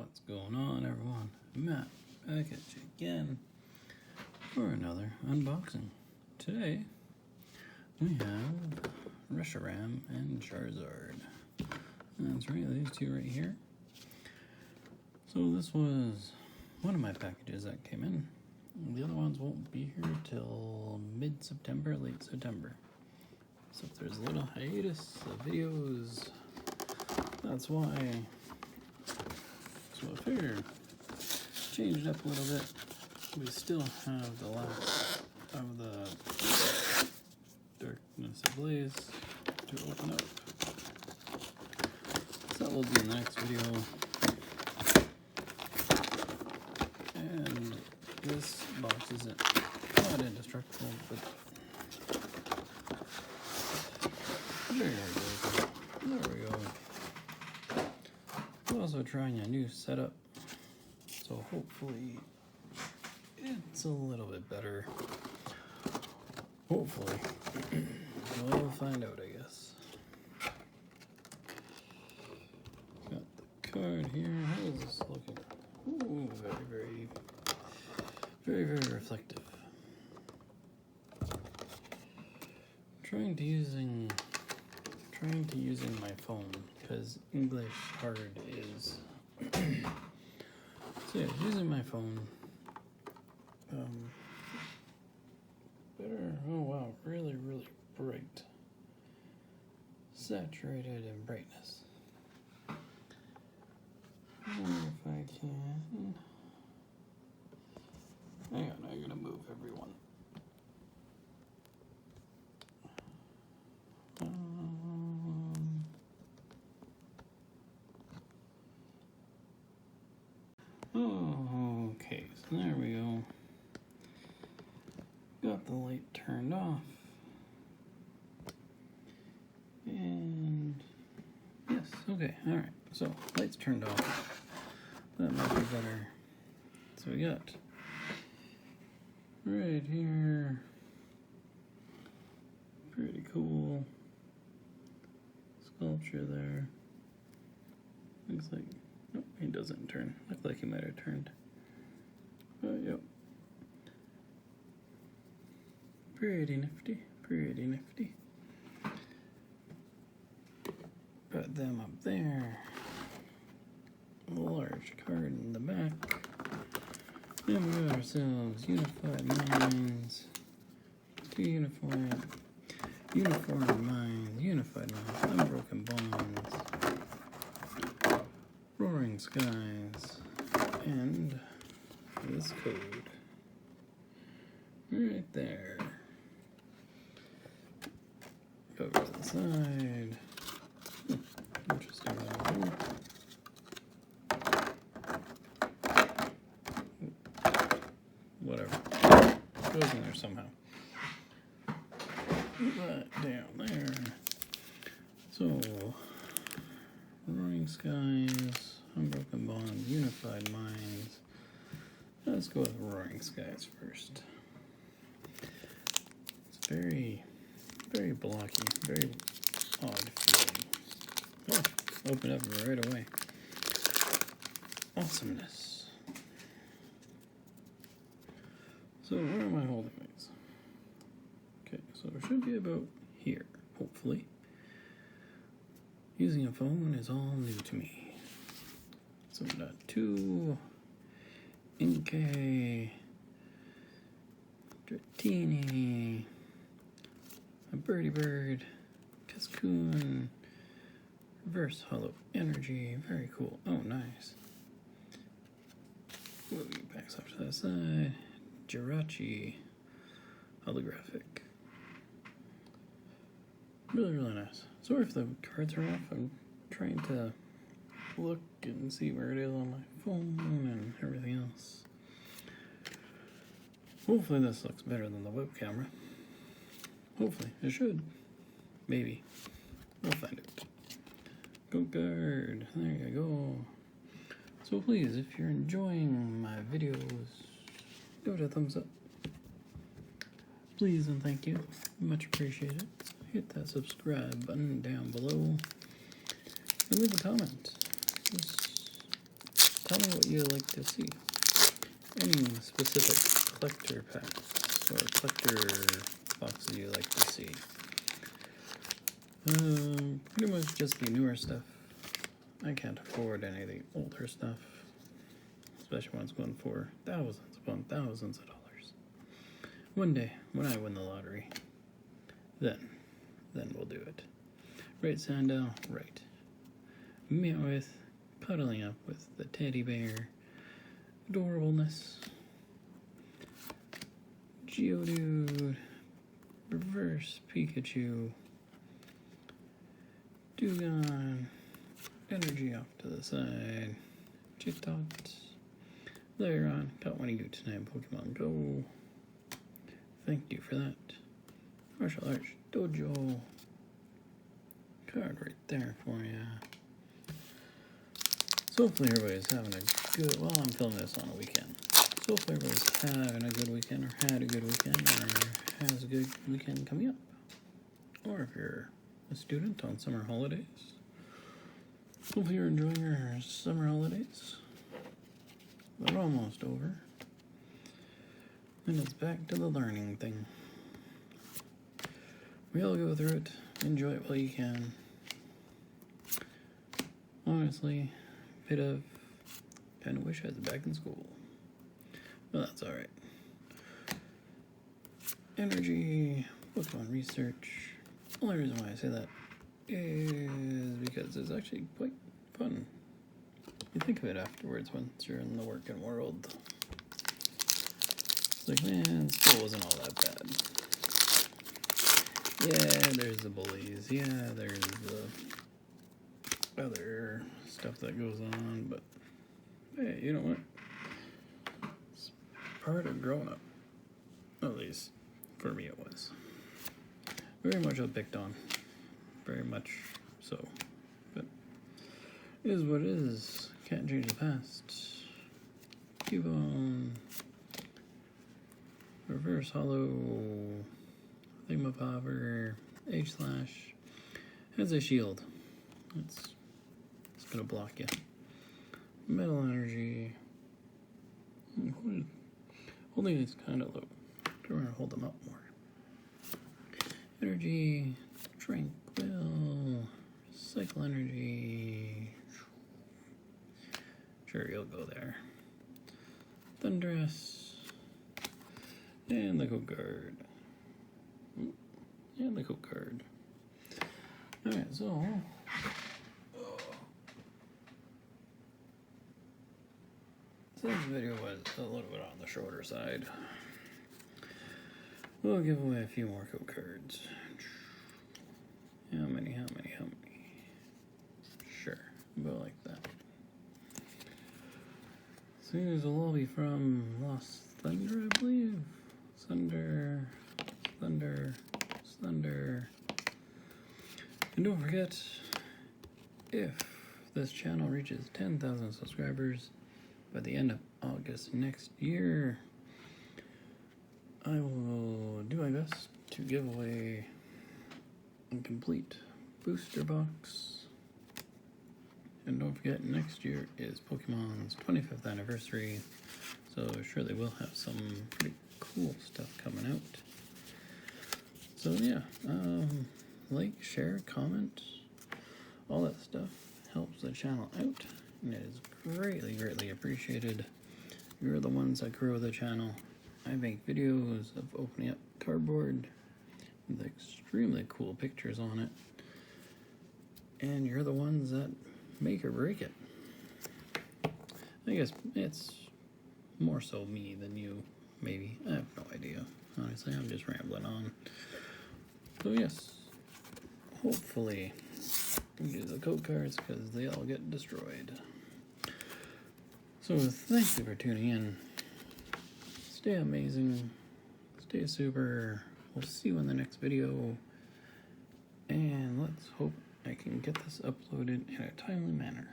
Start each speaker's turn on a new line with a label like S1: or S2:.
S1: What's going on, everyone? Matt back at you again for another unboxing. Today we have Reshiram and Charizard. That's right, these two right here. So this was one of my packages that came in. The other ones won't be here till mid-September, late September. So if there's a little hiatus of videos, that's why. So I figured change it up a little bit. We still have the last of the Darkness Ablaze to open up. So that will be in the next video. And this box isn't not indestructible, but there we go. I'm also trying a new setup, so hopefully it's a little bit better. Hopefully. We'll find out, I guess. Got the card here. How is this looking? Ooh, very reflective. Trying to using my phone because English hard is. So yeah, using my phone. Better. Oh wow, really bright. Saturated in brightness. I wonder if I can. Hang on, I'm gonna move everyone. Okay, so there we go. Got the light turned off. And yes, okay, alright. So lights turned off. That might be better. So we got right here. Pretty cool sculpture there. Looks like, nope, he doesn't turn. Looks like he might have turned. Yep. Pretty nifty, pretty nifty. Got them up there. A large card in the back. And we got ourselves unified minds. Two unified minds, unbroken bonds, roaring skies, and this code right there. Over to the side. Interesting one. Whatever. Goes in there somehow. Right down there. So, roaring skies, unbroken bonds, unified minds. Let's go with roaring skies first. It's very blocky, very odd feeling. Oh, open up right away. Awesomeness. So where am I holding these? Okay, so it should be about here, hopefully. Using a phone is all new to me. So we got two Inkay, Dratini, a birdie bird, Cascoon, reverse hollow energy, very cool. Oh, nice. Move you back off to that side. Jirachi, holographic. Really nice. Sorry if the cards are off. I'm trying to look and see where it is on my phone and everything else. Hopefully this looks better than the web camera. Hopefully. It should. Maybe. We'll find it. Go guard. There you go. So please, if you're enjoying my videos, give it a thumbs up. Please and thank you. Much appreciated. Hit that subscribe button down below. And leave a comment. Just tell me what you like to see. Any specific collector packs or collector boxes you like to see. Pretty much just the newer stuff. I can't afford any of the older stuff, especially when it's going for thousands upon thousands of dollars. One day, when I win the lottery, then we'll do it. Right, Sandow? Right. Meowth, cuddling up with the teddy bear. Adorableness. Geodude. Reverse Pikachu. Dewgong. Energy off to the side. Chitot. Lairon. Got one of you tonight, Pokemon Go. Thank you for that. Martial Arts Dojo. Card right there for you. So hopefully everybody's having a good, well, I'm filming this on a weekend. So hopefully everybody's having a good weekend, or had a good weekend, or has a good weekend coming up. Or if you're a student on summer holidays, hopefully you're enjoying your summer holidays. They're almost over. And it's back to the learning thing. We all go through it. Enjoy it while you can. Honestly, bit of kind of wish I was back in school. But that's alright. Energy, Pokemon research. Only reason why I say that is because it's actually quite fun. You think of it afterwards once you're in the working world. It's like, man, school wasn't all that bad. Yeah, there's the bullies. Yeah, there's the other stuff that goes on. But, hey, you know what? It's part of growing up. At least, for me it was. Very much picked on. Very much so. But, it is what it is. Can't change the past. Cubone. Reverse Hollow. Thingamabob. H-slash. Has a shield. It's gonna block you. Metal Energy. Holding is kind of low. We're gonna hold them up more. Energy. Tranquil. Cycle Energy. Sure, you'll go there. Thundurus. And the code card. And the code card. Alright, so this video was a little bit on the shorter side. We'll give away a few more code cards. How many? Sure, we'll go like that. So here's a lobby from Lost Thunder, I believe. Thunder. And don't forget, if this channel reaches 10,000 subscribers by the end of August next year, I will do my best to give away a complete booster box. And don't forget, next year is Pokemon's 25th anniversary, so sure they will have some pretty cool stuff coming out. So yeah, like, share, comment, all that stuff helps the channel out, and it is greatly appreciated. You're the ones that grow the channel. I make videos of opening up cardboard with extremely cool pictures on it, and you're the ones that make or break it. I guess it's more so me than you, maybe. I have no idea. Honestly, I'm just rambling on. So yes, hopefully you do the code cards because they all get destroyed. So thank you for tuning in. Stay amazing. Stay super. We'll see you in the next video. And let's hope I can get this uploaded in a timely manner.